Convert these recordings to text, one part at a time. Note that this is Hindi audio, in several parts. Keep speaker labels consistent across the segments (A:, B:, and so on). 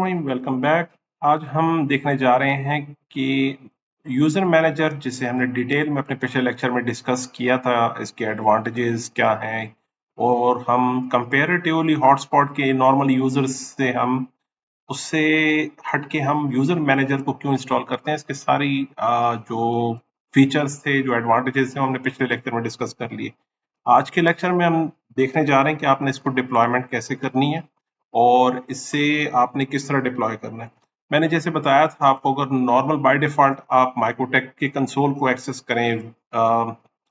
A: Welcome back. आज हम देखने जा रहे हैं कि यूज़र मैनेजर जिसे हमने डिटेल में अपने पिछले लेक्चर में डिस्कस किया था, इसके एडवांटेजेस क्या हैं और हम कंपैरेटिवली हॉटस्पॉट के नॉर्मल यूज़र्स से हम उससे हट के हम यूज़र मैनेजर को क्यों इंस्टॉल करते हैं, इसके सारी जो फीचर्स थे, जो एडवांटेजेस थे, हमने पिछले लेक्चर में डिस्कस कर लिए। आज के लेक्चर में हम देखने जा रहे हैं कि आपने इसको डिप्लॉयमेंट कैसे करनी है और इससे आपने किस तरह डिप्लॉय करना है। मैंने जैसे बताया था आपको, अगर नॉर्मल बाय डिफ़ॉल्ट आप माइक्रोटेक के कंसोल को एक्सेस करें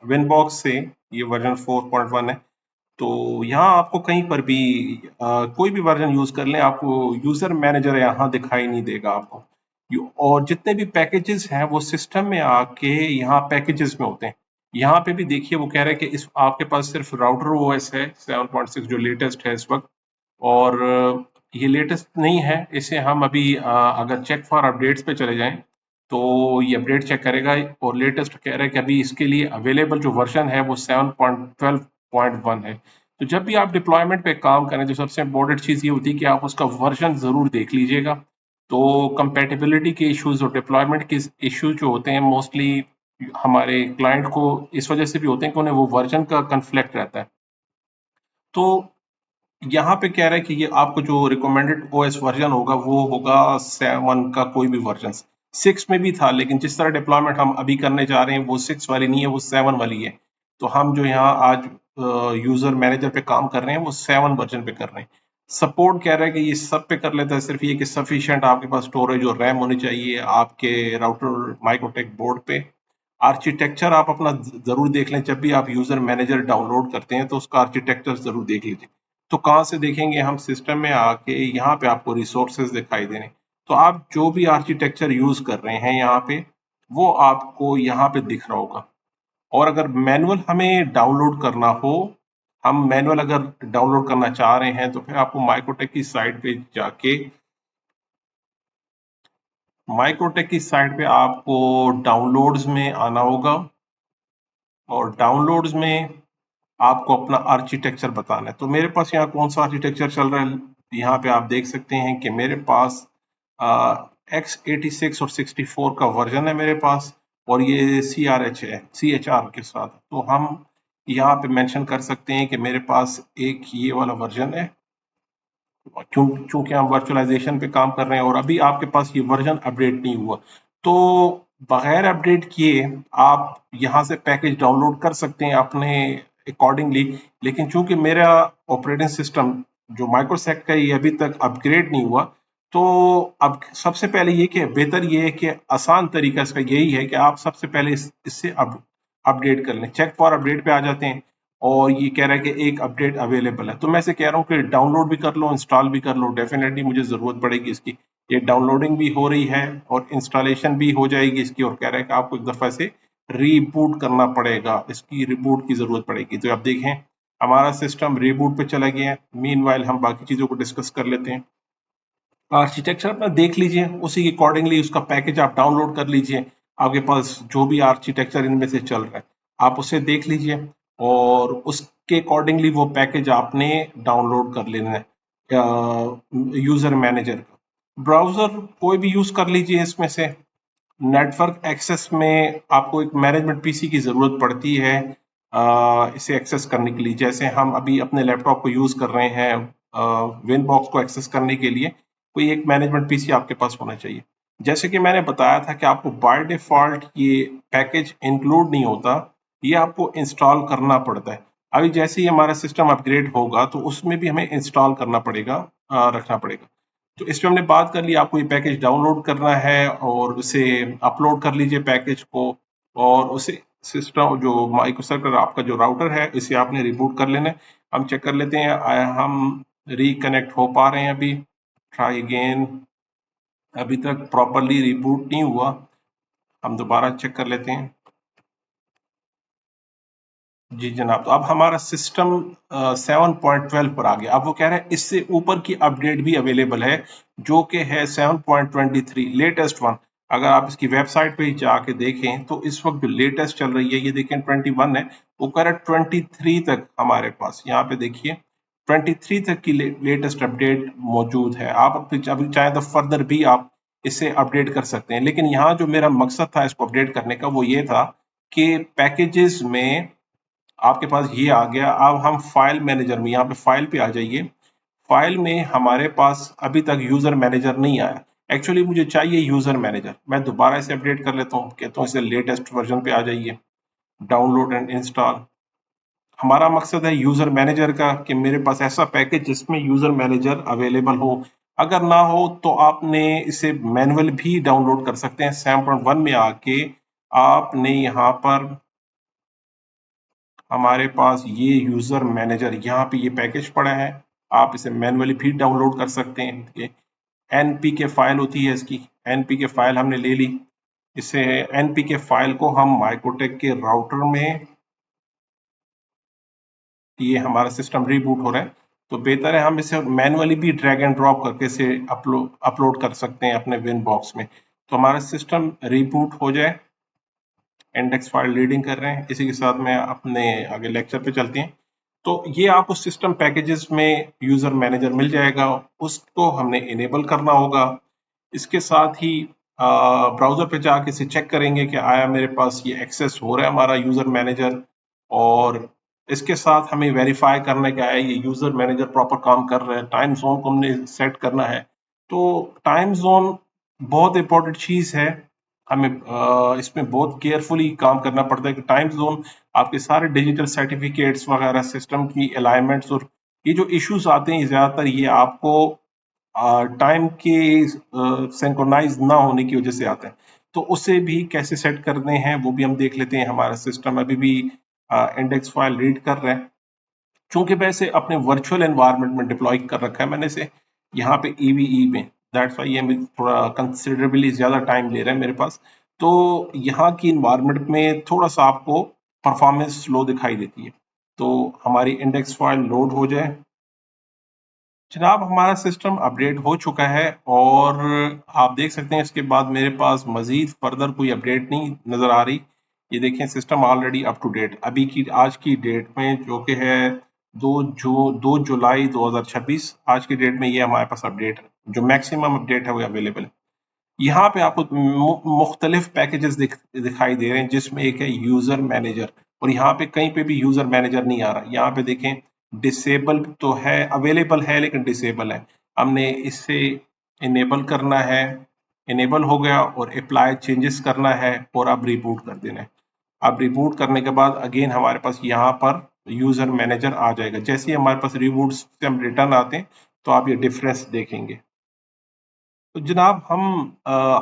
A: विनबॉक्स से, ये वर्जन 4.1 है, तो यहाँ आपको कहीं पर भी कोई भी वर्जन यूज़ कर लें, आपको यूज़र मैनेजर यहाँ दिखाई नहीं देगा आपको। और जितने भी पैकेजेस हैं वो सिस्टम में आके यहाँ पैकेजेस में होते हैं। यहाँ पे भी देखिए वो कह रहे हैं कि इस आपके पास सिर्फ राउटर ओएस है 7.6 जो लेटेस्ट है इस वक्त, और ये लेटेस्ट नहीं है। इसे हम अभी अगर चेक फॉर अपडेट्स पे चले जाएं तो ये अपडेट चेक करेगा और लेटेस्ट कह रहा है कि अभी इसके लिए अवेलेबल जो वर्जन है वो 7.12.1 है। तो जब भी आप डिप्लॉयमेंट पे काम करें तो सबसे इम्पोर्टेंट चीज़ ये होती है कि आप उसका वर्जन ज़रूर देख लीजिएगा। तो कंपैटिबिलिटी के इश्यूज और डिप्लॉयमेंट के इश्यूज जो होते हैं मोस्टली हमारे क्लाइंट को इस वजह से भी होते हैं कि उन्हें वो वर्जन का कन्फ्लिक्ट रहता है। तो यहाँ पे कह रहा है कि ये आपको जो रिकमेंडेड ओएस वर्जन होगा वो होगा 7 का कोई भी वर्जन। 6 में भी था, लेकिन जिस तरह डिप्लॉयमेंट हम अभी करने जा रहे हैं वो 6 वाली नहीं है, वो 7 वाली है। तो हम जो यहाँ आज यूजर मैनेजर पे काम कर रहे हैं वो 7 वर्जन पे कर रहे हैं। सपोर्ट कह रहा है कि ये सब पे कर लेता है, सिर्फ ये कि सफिशिएंट आपके पास स्टोरेज और रैम होनी चाहिए आपके राउटर माइक्रोटेक बोर्ड पे। आर्किटेक्चर आप अपना जरूर देख लें, जब भी आप यूजर मैनेजर डाउनलोड करते हैं तो उसका आर्किटेक्चर जरूर देख लीजिए। तो कहाँ से देखेंगे हम? सिस्टम में आके यहाँ पे आपको रिसोर्सेज दिखाई दे रहे हैं, तो आप जो भी आर्किटेक्चर यूज कर रहे हैं यहाँ पे वो आपको यहाँ पे दिख रहा होगा। और अगर मैनुअल हमें डाउनलोड करना हो, हम मैनुअल अगर डाउनलोड करना चाह रहे हैं तो फिर आपको माइक्रोटेक की साइट पे जाके माइक्रोटेक की साइट पे आपको डाउनलोड्स में आना होगा और डाउनलोड्स में आपको अपना आर्किटेक्चर बताना है। तो मेरे पास यहाँ कौन सा आर्किटेक्चर चल रहा है, यहाँ पे आप देख सकते हैं कि मेरे पास x86 और 64 का वर्जन है मेरे पास, और ये CRH है CHR के साथ। तो हम यहाँ पे मेंशन कर सकते हैं कि मेरे पास एक ये वाला वर्जन है, चूंकि हम वर्चुअलाइजेशन पे काम कर रहे हैं और अभी आपके पास ये वर्जन अपडेट नहीं हुआ, तो बगैर अपडेट किए आप यहाँ से पैकेज डाउनलोड कर सकते हैं अपने अकॉर्डिंगली। लेकिन चूंकि मेरा ऑपरेटिंग सिस्टम जो माइक्रोसेक का ये अभी तक अपग्रेड नहीं हुआ, तो अब सबसे पहले ये कि बेहतर ये है कि आसान तरीका इसका यही है कि आप सबसे पहले इससे अपडेट कर लें। चेक फॉर अपडेट पे आ जाते हैं और ये कह रहा है कि एक अपडेट अवेलेबल है, तो मैं से कह रहा हूँ कि डाउनलोड भी कर लो, इंस्टॉल भी कर लो। डेफिनेटली मुझे ज़रूरत पड़ेगी इसकी। ये डाउनलोडिंग भी हो रही है और इंस्टॉलेशन भी हो जाएगी इसकी, और कह रहा है कि आपको एक दफ़ा से रीबूट करना पड़ेगा, इसकी रिबूट की ज़रूरत पड़ेगी। तो आप देखें हमारा सिस्टम रीबूट पे चला गया है। मीनवाइल हम बाकी चीज़ों को डिस्कस कर लेते हैं। आर्किटेक्चर अपना देख लीजिए, उसी के अकॉर्डिंगली उसका पैकेज आप डाउनलोड कर लीजिए। आपके पास जो भी आर्किटेक्चर इनमें से चल रहा है आप उसे देख लीजिए और उसके अकॉर्डिंगली वो पैकेज आपने डाउनलोड कर लेना है यूजर मैनेजर का। ब्राउजर कोई भी यूज कर लीजिए इसमें से। नेटवर्क एक्सेस में आपको एक मैनेजमेंट पीसी की ज़रूरत पड़ती है इसे एक्सेस करने के लिए। जैसे हम अभी अपने लैपटॉप को यूज़ कर रहे हैं विनबॉक्स को एक्सेस करने के लिए, कोई एक मैनेजमेंट पीसी आपके पास होना चाहिए। जैसे कि मैंने बताया था कि आपको बाय डिफ़ॉल्ट ये पैकेज इंक्लूड नहीं होता, ये आपको इंस्टॉल करना पड़ता है। अभी जैसे ही हमारा सिस्टम अपग्रेड होगा तो उसमें भी हमें इंस्टॉल करना पड़ेगा, रखना पड़ेगा। तो इस पे हमने बात कर ली, आपको ये पैकेज डाउनलोड करना है और उसे अपलोड कर लीजिए पैकेज को, और उसे सिस्टम जो माइक्रोसॉफ्ट आपका जो राउटर है इसे आपने रिबूट कर लेना है। हम चेक कर लेते हैं हम रिकनेक्ट हो पा रहे हैं अभी। ट्राई अगेन, अभी तक प्रॉपरली रिबूट नहीं हुआ, हम दोबारा चेक कर लेते हैं। जी जनाब, तो अब हमारा सिस्टम 7.12 पर आ गया। अब वो कह रहा है इससे ऊपर की अपडेट भी अवेलेबल है जो कि है 7.23 लेटेस्ट वन। अगर आप इसकी वेबसाइट पे जाके देखें तो इस वक्त जो लेटेस्ट चल रही है ये देखें 21 है, वो कह रहा है 23 तक हमारे पास। यहाँ पे देखिए 23 तक की लेटेस्ट अपडेट मौजूद है। आप अभी चाहे तो फर्दर भी आप इसे अपडेट कर सकते हैं, लेकिन यहाँ जो मेरा मकसद था इसको अपडेट करने का वो ये था कि पैकेजेस में आपके पास ये आ गया। अब हम फाइल मैनेजर में, यहाँ पे फाइल पे आ जाइए। फाइल में हमारे पास अभी तक यूजर मैनेजर नहीं आया। एक्चुअली मुझे चाहिए यूजर मैनेजर। मैं दोबारा इसे अपडेट कर लेता हूँ, कहता हूँ इसे लेटेस्ट वर्जन पे आ जाइए, डाउनलोड एंड इंस्टॉल। हमारा मकसद है यूजर मैनेजर का कि मेरे पास ऐसा पैकेज जिसमें यूजर मैनेजर अवेलेबल हो। अगर ना हो तो आपने इसे मैनुअल भी डाउनलोड कर सकते हैं। 7.1 में आके आपने यहाँ पर हमारे पास ये यूजर मैनेजर, यहाँ पे ये पैकेज पड़ा है। आप इसे मैनुअली भी डाउनलोड कर सकते हैं। एनपीके फाइल होती है इसकी, एनपीके फाइल हमने ले ली। इसे एनपीके फाइल को हम माइक्रोटेक के राउटर में, ये हमारा सिस्टम रीबूट हो रहा है तो बेहतर है हम इसे मैनुअली भी ड्रैग एंड ड्रॉप करके इसे अपलोड कर सकते हैं अपने विन बॉक्स में। तो हमारा सिस्टम रीबूट हो जाए। इंडेक्स फाइल रीडिंग कर रहे हैं। इसी के साथ में अपने आगे लेक्चर पे चलते हैं। तो ये आपको सिस्टम पैकेजेस में यूजर मैनेजर मिल जाएगा, उसको हमने इनेबल करना होगा। इसके साथ ही ब्राउजर पे जाके इसे चेक करेंगे कि आया मेरे पास ये एक्सेस हो रहा है हमारा यूजर मैनेजर, और इसके साथ हमें वेरीफाई करना क्या है ये यूजर मैनेजर प्रॉपर काम कर रहा है। टाइम जोन को हमने सेट करना है। तो टाइम जोन बहुत इंपॉर्टेंट चीज है। हमें इसमें बहुत केयरफुली काम करना पड़ता है कि टाइम जोन आपके सारे डिजिटल सर्टिफिकेट्स वगैरह, सिस्टम की अलाइनमेंट्स और ये जो इश्यूज आते हैं ज्यादातर ये आपको टाइम के सिंक्रोनाइज ना होने की वजह से आता है। तो उसे भी कैसे सेट करने हैं वो भी हम देख लेते हैं। हमारा सिस्टम अभी भी इंडेक्स फाइल रीड कर रहा है। चूंकि वैसे अपने वर्चुअल एनवायरनमेंट में डिप्लॉय कर रखा है मैंने इसे यहाँ पे ईवीई में, दैट्स वाई ये थोड़ा कंसिडरेबली ज्यादा टाइम ले रहा है मेरे पास। तो यहाँ की इन्वायरमेंट में थोड़ा सा आपको परफॉर्मेंस स्लो दिखाई देती है। तो हमारी इंडेक्स फाइल लोड हो जाए। जनाब हमारा सिस्टम अपडेट हो चुका है और आप देख सकते हैं इसके बाद मेरे पास मजीद फर्दर कोई अपडेट नहीं नजर आ रही। ये देखें system already up to date अभी की आज की डेट में जो कि है 2 जुलाई 2026। आज की डेट में ये हमारे पास अपडेट जो मैक्सिमम अपडेट है वो अवेलेबल है। यहाँ पे आपको मुख्तलिफ पैकेजेस दिखाई दे रहे हैं जिसमें एक है यूजर मैनेजर, और यहाँ पे कहीं पे भी यूजर मैनेजर नहीं आ रहा। यहाँ पे देखें डिसेबल तो है, अवेलेबल है लेकिन डिसेबल है। हमने इससे इनेबल करना है, इनेबल हो गया, और अप्लाई चेंजेस करना है और अब रिबूट कर देना है। अब रिबूट करने के बाद अगेन हमारे पास यहाँ पर यूजर मैनेजर आ जाएगा। जैसे ही हमारे पास रिबूट से हम रिटर्न आते हैं तो आप ये डिफरेंस देखेंगे। तो जनाब हम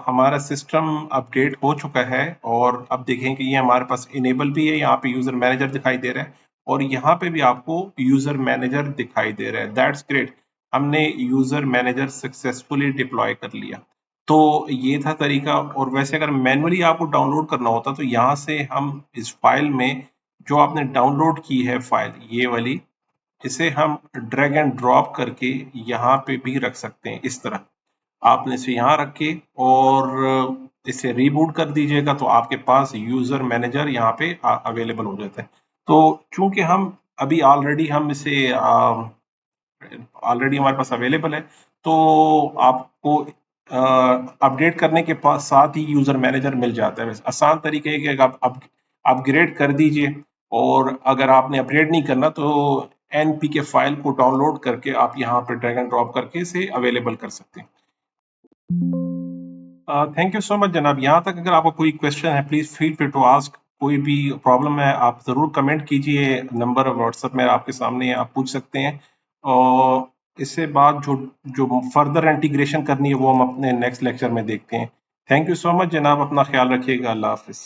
A: हमारा सिस्टम अपडेट हो चुका है और अब देखें कि ये हमारे पास इनेबल भी है। यहाँ पे यूजर मैनेजर दिखाई दे रहा है और यहाँ पे भी आपको यूजर मैनेजर दिखाई दे रहा है। दैट्स ग्रेट, हमने यूजर मैनेजर सक्सेसफुली डिप्लॉय कर लिया। तो ये था तरीका। और वैसे अगर मैनुअली आपको डाउनलोड करना होता तो यहाँ से हम इस फाइल में जो आपने डाउनलोड की है फाइल ये वाली, इसे हम ड्रैग एंड ड्रॉप करके यहाँ पे भी रख सकते हैं। इस तरह आपने इसे यहाँ रख के और इसे रीबूट कर दीजिएगा तो आपके पास यूजर मैनेजर यहाँ पे अवेलेबल हो जाता है। तो चूंकि हम अभी ऑलरेडी हम इसे ऑलरेडी हमारे पास अवेलेबल है तो आपको अपडेट करने के पास साथ ही यूजर मैनेजर मिल जाता है। आसान तरीके है कि आप अपग्रेड कर दीजिए, और अगर आपने अपग्रेड नहीं करना तो एनपीके फाइल को डाउनलोड करके आप यहाँ पे ड्रैग एंड ड्रॉप करके इसे अवेलेबल कर सकते हैं। थैंक यू सो मच जनाब। यहाँ तक अगर आपका कोई क्वेश्चन है please feel free to ask. कोई भी प्रॉब्लम है आप ज़रूर कमेंट कीजिए, नंबर व्हाट्सएप में आपके सामने है, आप पूछ सकते हैं। और इससे बाद जो जो फर्दर इंटीग्रेशन करनी है वो हम अपने नेक्स्ट लेक्चर में देखते हैं। थैंक यू सो मच जनाब, अपना ख्याल रखिएगा। अल्लाह हाफिज़।